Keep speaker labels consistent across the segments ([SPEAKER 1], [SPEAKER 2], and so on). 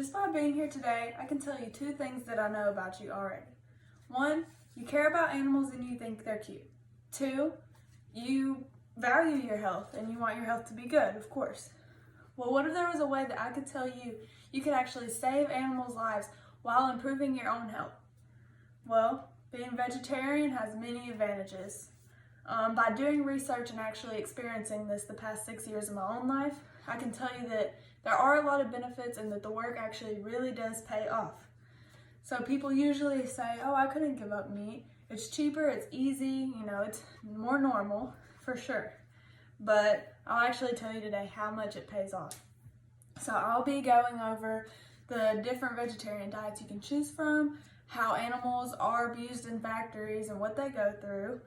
[SPEAKER 1] just by being here today, I can tell you 2 things that I know about you already. 1, you care about animals and you think they're cute. 2, you value your health and you want your health to be good, of course. Well, what if there was a way that I could tell you you could actually save animals' lives while improving your own health? Well, being vegetarian has many advantages. By doing research and actually experiencing this the past 6 years of my own life, I can tell you that there are a lot of benefits and that the work actually really does pay off. So people usually say, oh, I couldn't give up meat. It's cheaper, it's easy, it's more normal, for sure. But I'll actually tell you today how much it pays off. So I'll be going over the different vegetarian diets you can choose from, how animals are abused in factories and what they go through,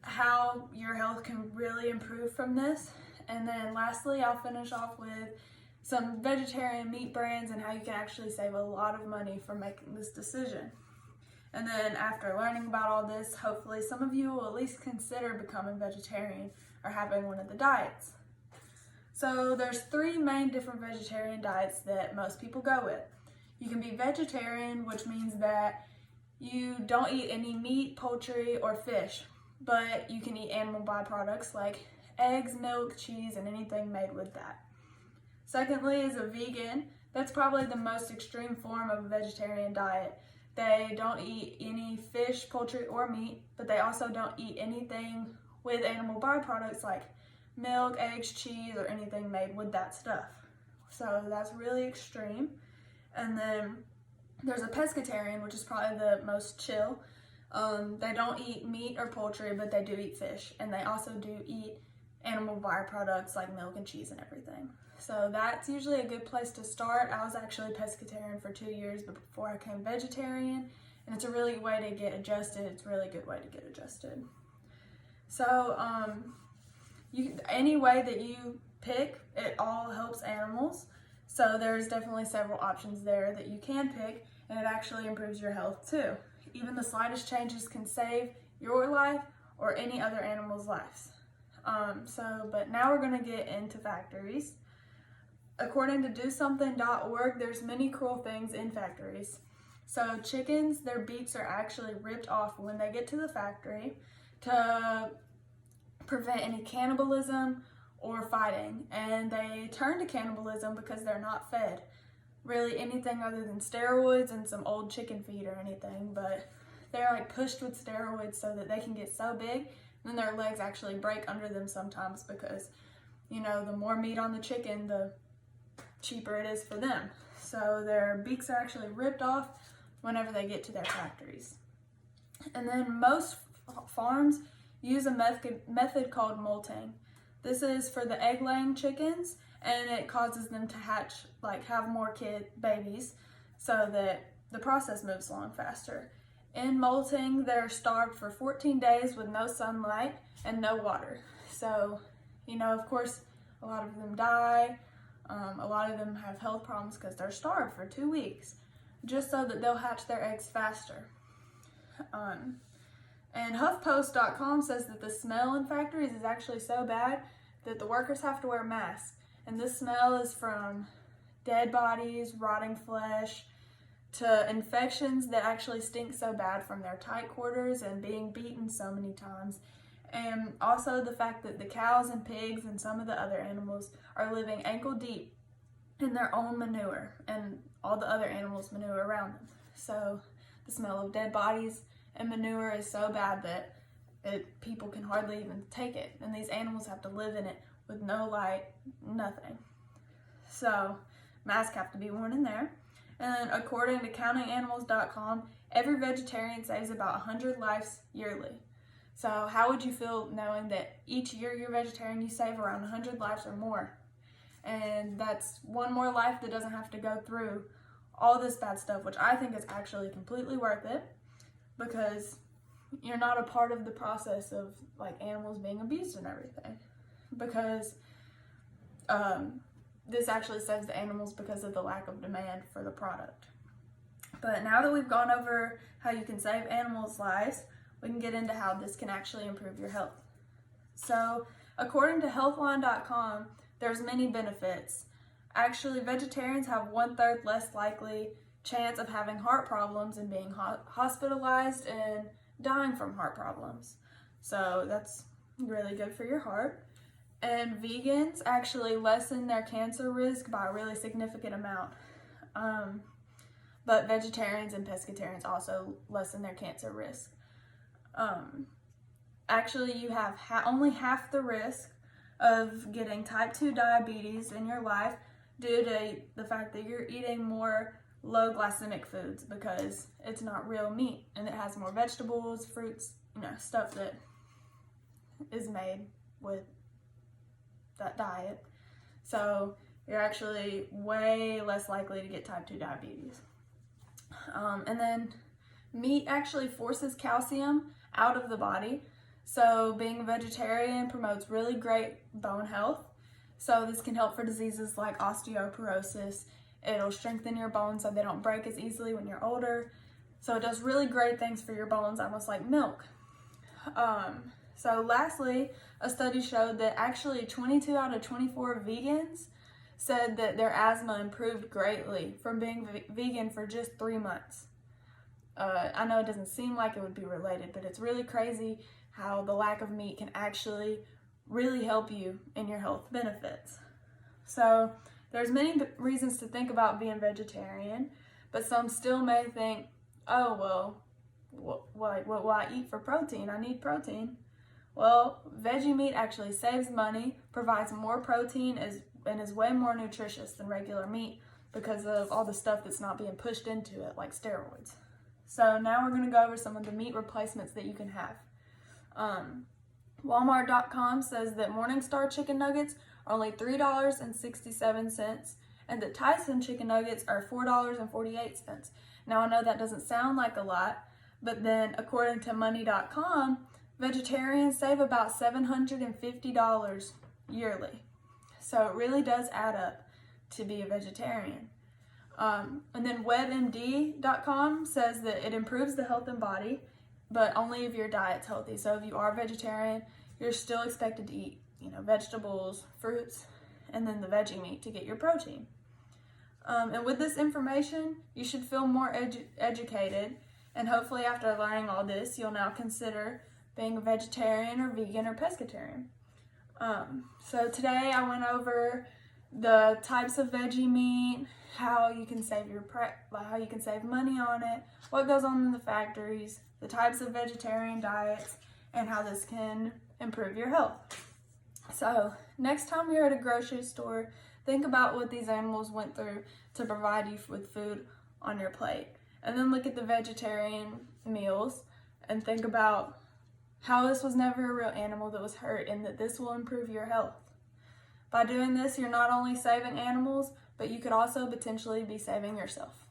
[SPEAKER 1] how your health can really improve from this, and then lastly I'll finish off with some vegetarian meat brands and how you can actually save a lot of money from making this decision. And then after learning about all this, hopefully some of you will at least consider becoming vegetarian or having one of the diets. So there's 3 main different vegetarian diets that most people go with. You can be vegetarian, which means that you don't eat any meat, poultry, or fish, but you can eat animal byproducts like eggs, milk, cheese, and anything made with that. Secondly is a vegan. That's probably the most extreme form of a vegetarian diet. They don't eat any fish, poultry, or meat, but they also don't eat anything with animal byproducts like milk, eggs, cheese, or anything made with that stuff. So that's really extreme. And then there's a pescatarian, which is probably the most chill. They don't eat meat or poultry, but they do eat fish. And they also do eat animal byproducts like milk and cheese and everything. So that's usually a good place to start. I was actually pescatarian for 2 years before I became vegetarian. And it's a really good way to get adjusted. It's a really good way to get adjusted. So any way that you pick, it all helps animals. So there's definitely several options there that you can pick, and it actually improves your health too. Even the slightest changes can save your life or any other animal's lives. But now we're going to get into factories. According to DoSomething.org, there's many cruel things in factories. So chickens, their beaks are actually ripped off when they get to the factory to prevent any cannibalism or fighting, and they turn to cannibalism because they're not fed really anything other than steroids and some old chicken feed or anything, but they're like pushed with steroids so that they can get so big, and then their legs actually break under them sometimes because the more meat on the chicken, the cheaper it is for them. So their beaks are actually ripped off whenever they get to their factories. And then most farms use a method called molting. This is for the egg-laying chickens, and it causes them to hatch, have more babies, so that the process moves along faster. In molting, they're starved for 14 days with no sunlight and no water. So, of course, a lot of them die. A lot of them have health problems because they're starved for 2 weeks, just so that they'll hatch their eggs faster. And HuffPost.com says that the smell in factories is actually so bad that the workers have to wear masks. And this smell is from dead bodies, rotting flesh, to infections that actually stink so bad from their tight quarters and being beaten so many times. And also the fact that the cows and pigs and some of the other animals are living ankle deep in their own manure and all the other animals' manure around them. So the smell of dead bodies and manure is so bad that people can hardly even take it, and these animals have to live in it with no light, nothing. So masks have to be worn in there. And according to countinganimals.com, every vegetarian saves about 100 lives yearly. So how would you feel knowing that each year you're vegetarian, you save around 100 lives or more? And that's one more life that doesn't have to go through all this bad stuff, which I think is actually completely worth it, because you're not a part of the process of animals being abused and everything. Because this actually saves the animals because of the lack of demand for the product. But now that we've gone over how you can save animals' lives, we can get into how this can actually improve your health. So according to healthline.com, there's many benefits Actually, vegetarians have 1/3 less likely chance of having heart problems and being hospitalized and dying from heart problems. So that's really good for your heart. And vegans actually lessen their cancer risk by a really significant amount. But vegetarians and pescatarians also lessen their cancer risk. Actually, you have only half the risk of getting type 2 diabetes in your life due to the fact that you're eating more low glycemic foods, because it's not real meat and it has more vegetables, fruits, stuff that is made with that diet. So you're actually way less likely to get type 2 diabetes. And then meat actually forces calcium out of the body. So being a vegetarian promotes really great bone health. So this can help for diseases like osteoporosis. It'll strengthen your bones so they don't break as easily when you're older. So it does really great things for your bones, almost like milk. So lastly, a study showed that actually 22 out of 24 vegans said that their asthma improved greatly from being vegan for just 3 months. I know it doesn't seem like it would be related, but it's really crazy how the lack of meat can actually really help you in your health benefits. So there's many reasons to think about being vegetarian, but some still may think, oh, well, what will I eat for protein? I need protein. Well, veggie meat actually saves money, provides more protein, and is way more nutritious than regular meat because of all the stuff that's not being pushed into it, like steroids. So now we're going to go over some of the meat replacements that you can have. Walmart.com says that Morningstar chicken nuggets are only $3.67, and that Tyson chicken nuggets are $4.48. Now I know that doesn't sound like a lot, but then according to money.com, vegetarians save about $750 yearly. So it really does add up to be a vegetarian. And then WebMD.com says that it improves the health and body, but only if your diet's healthy. So if you are vegetarian, you're still expected to eat, vegetables, fruits, and then the veggie meat to get your protein. And with this information, you should feel more educated, and hopefully after learning all this, you'll now consider being a vegetarian or vegan or pescatarian. So today I went over the types of veggie meat, how you can save money on it, what goes on in the factories, the types of vegetarian diets, and how this can improve your health. So next time you're at a grocery store, think about what these animals went through to provide you with food on your plate. And then look at the vegetarian meals and think about how this was never a real animal that was hurt, and that this will improve your health. By doing this, you're not only saving animals, but you could also potentially be saving yourself.